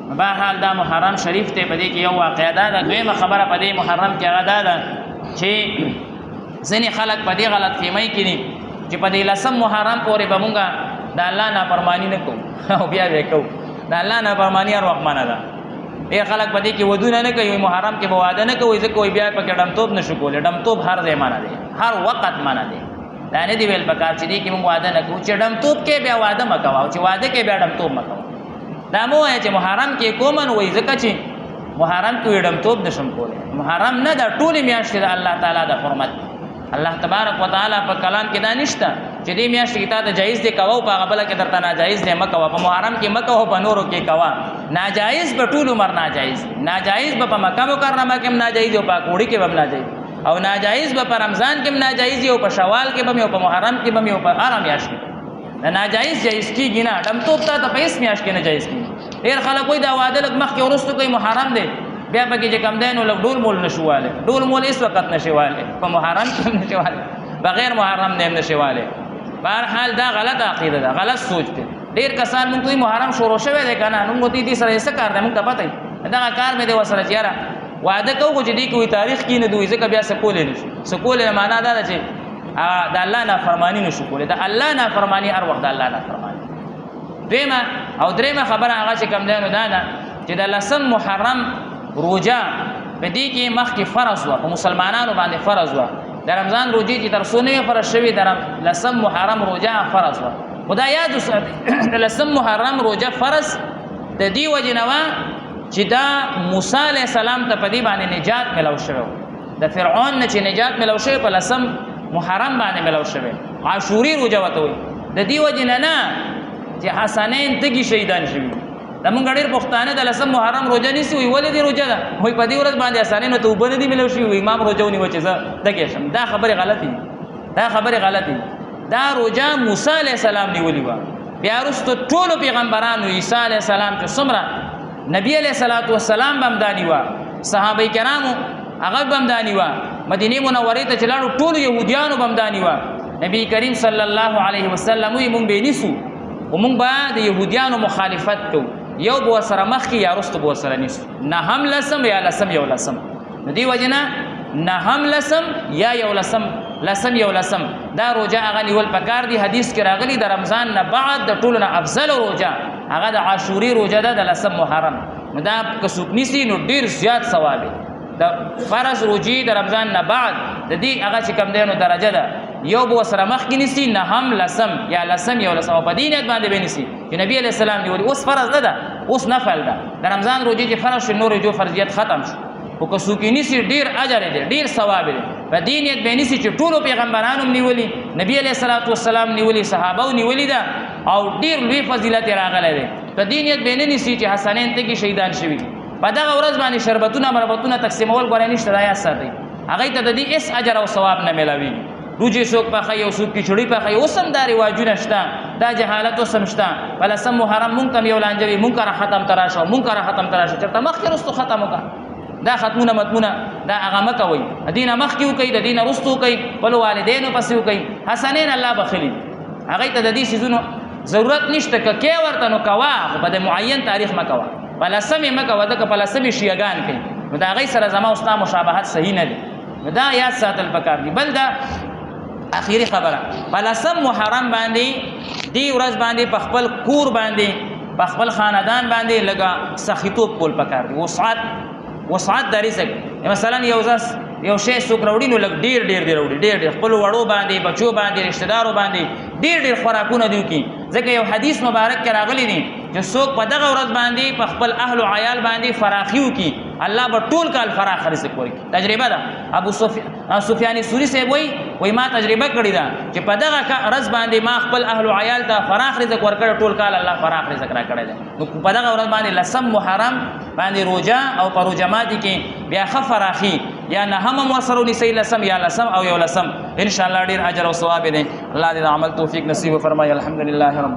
بهرحال دا محرم شریف ته په دې کې یو واقعه ده. دویمه خبره په دې محرم کې هغه ده چې ځینې خلک په دې غلط فهمۍ کې دي چې په دې لسم محرم پورې به مونږ د الله نافرماني نه کوو او بیا به کوو. د الله نافرماني هر وخت منع ده. ډېر خلک په دې کې ودونه نه کوي، محرم کې به واده نه کوي ځکه وایي بیا پکې ډمتوب نشو کولی. ډمتوب هر ځای منع دی، هر وخت منع دی. دا نه دی ویل پکار چې دې کې مونږ واده نه کوو چې ډمتوب کې بیا واده مه کوه او چې واده کې بیا ډمتوب مه کوه. دا مو وایه چې محرم کې کوم نو وایي ځکه چې محرم کې ډمتوب نشم کولی. محرم نه ده، ټولې میاشتې د الله تعالی د حرمت. الله تبارک وتعالی په کلام کې دا نشته چې دې میاشتې کې تا ته جایز دی کوه او په هغه بله کې درته ناجایز دی مه کوه. په محرم کې مه کوه، په نورو کې کوه. ناجایز به ټول عمر ناجایز دی. ناجایز به په مکه مکرمه کې هم ناجایز او په کوړی کې به هم ناجایز او ناجایز به په رمضان کې هم ناجایز او په شوال کې به هم او په محرم کې به هم او په هره میاشت کې ناجایز جایز کېږي نه. ډمتوب تا ته په هېڅ میاشت کې نه جایز کېږي. ډېر خلک وایي دا واده لږ مخکې وروستو کوي محرم دی، بیا پکې چې کم دی نو لږ ډول مول نشو والی. ډول مول هېڅ وخت نشي والی، په محرم کې هم نشي والی، بغیر محرم نه هم نشي والی. بهرحال دا غلط عقیده ده، غلط سوچ دی. ډېر کسان مونږ ته محرم شروع شوی دی که نه، نو مونږ ته دې سره څه کار دی، مونږ ته پته وي دغه کار مې دی ورسره چې یاره واده کوو خو چې دې کې وایي تاریخ کې نه دوی ځکه بیا څه کولی نه شو. څه کولی معنا دا ده چې د الله نافرماني نشو کولی. د الله نافرماني هر وخت د الله نافرماني. دویمه او درېیمه خبره هغه چې کوم دی نو دا ده چې د لسم محرم روجه په دې کې مخکې فرض وه، په مسلمانانو باندې فرض وه. د رمضان روجې چې تر څو نه فرض شوې د لسم محرم روجه فرض وه. خو دا یاد وساتئ د لسم محرم روجه فرض د دې وجې نه وه چې دا موسی علیه السلام ته په دې باندې نجات میلاو شوی و. د فرعون نه چې نجات میلاو شوی په لسم محرم باندې میلاو شوی. عاشوري روجه ورته وایي. د دې وجې نه چې حسنین تږي شهیدان شوي. زمونږ ډېر پښتانه د لسم محرم روجه نیسي، وایي ولې دې روجه ده؟ وایي په دې ورځ باندې حسنینو ته اوبه نه دي میلاو شوي، وایي امام روجه ونیوه چې زه تږی شم. دا خبرې غلطې دي، دا خبرې غلطې دي. دا روجه موسی علیه السلام نیولې وه. بیا وروسته ټولو پیغمبرانو عیسی علیه السلام چې څومره نبی علیه الصلاة والسلام به هم دا نیوه، صحابه کرامو هغه به هم دا نیوه، مدینې منورې ته چې لاړو ټولو یهودیانو به هم دا نیوه. نبی کریم صلی الله علیه وسلم وایي مونږ به یې نیسو خو مونږ به د یهودیانو مخالفت کوو، یو به ورسره مخکې یا وروسته به ورسره نیسو. نهم لسم یا لسم یو لسم. د دې وجې نه نهم لسم یا یو لسم، لسم یو لسم دا روجه هغه نیول پکار دي. حدیث کې راغلي د رمضان نه بعد د ټولو نه افضل روجه هغه د عاشوري روجه ده د لسم محرم. نو دا که څوک نیسي نو ډېر زیات ثواب دی. د فرض روجې د رمضان نه بعد د دې هغه چې کوم دی نو درجه ده، یو به ورسره مخکې نیسي نهم لسم یا لسم یو لسم او په دې نیت باندې به نیسي چې نبي علیه السلام نیولي. اوس فرض نه ده، اوس نفل ده. د رمضان روجې چې فرض شو نور جو فرضیت ختم شو. خو که څوک یې نیسي ډېر اجر دی، ډېر ثواب دی. په دې نیت به یې نیسي چې ټولو پیغمبرانو هم نیولي، نبي علیه الصلاة والسلام نیولي، صحابه نیولي ده او ډېر لوی فضیلت یې راغلی دی. په دې نیت به یې نه نیسي چې حسنین ته کې شهیدان شوي. په دغه ورځ باندې شربتونه مربتونه تقسیمول ګورئ نشته، دا یاد ساتئ. هغوی ته د دې هېڅ اجر او ثواب نه میلاویږي. روجې څوک پخوي او څوک کچړي پخوي، اوس هم دا رواجونه شته، دا جهالت اوس هم شته. په لسم محرم مونږ ته هم یو لانجه وي، مونږ کره ختم ته راشه او مونږ کره ختم ته راشه. چېرته مخکې وروستو ختم وکړه. دا ختمونه متمونه دا هغه مه کوئ، د دې نه مخکې وکئ، د دې نه وروسته وکئ، خپلو والدینو پسې وکئ. حسنین الله بخلي، هغوی ته د دې څیزونو ضرورت نشته. که کې ورته نو کوه، خو په د معین تاریخ مه کوه. په لسم یې مه کوه، ځکه په لسم یې شیعګان کوي، نو د هغوی سره زما او ستا مشابهت صحیح نه دی. نو دا یاد ساتل پکار دي. بل دا اخیری خبره، په لسم محرم باندې دې ورځ باندې په خپل کور باندې په خپل خاندان باندې لږه سخیتوب کول پکار دي. وسعت د رزق، مثلا یو شی څوک راوړي نو لږ ډېر ډېر دې راوړي، ډېر ډېر خپلو وړو باندې، بچو باندې، رشته دارو باندې ډېر ډېر خوراکونه دي وکړي. ځکه یو حدیث مبارک کې راغلی دی چې څوک په دغه ورځ باندې په خپل اهل و عیال باندې فراخي وکړي، الله به ټول کال فراخ رزق ورکړي. تجربه ده. ابو سفیان سوری صاحب وایي ما تجربه کړې ده چې په دغه ورځ باندې ما خپل اهل و عیال ته فراخ رزق ورکړی، ټول کال الله فراخ رزق را کړی دی. نو په دغه ورځ باندې لسم محرم باندې روجه او په روجه ماتي کې بیا ښه فراخي یا نهم هم ورسره ونیسئ، لسم یا لسم او یو لسم، انشاءالله ډېر اجر او ثواب دی. الله دې د عمل توفیق نصیب وفرمایي. الحمدلله رب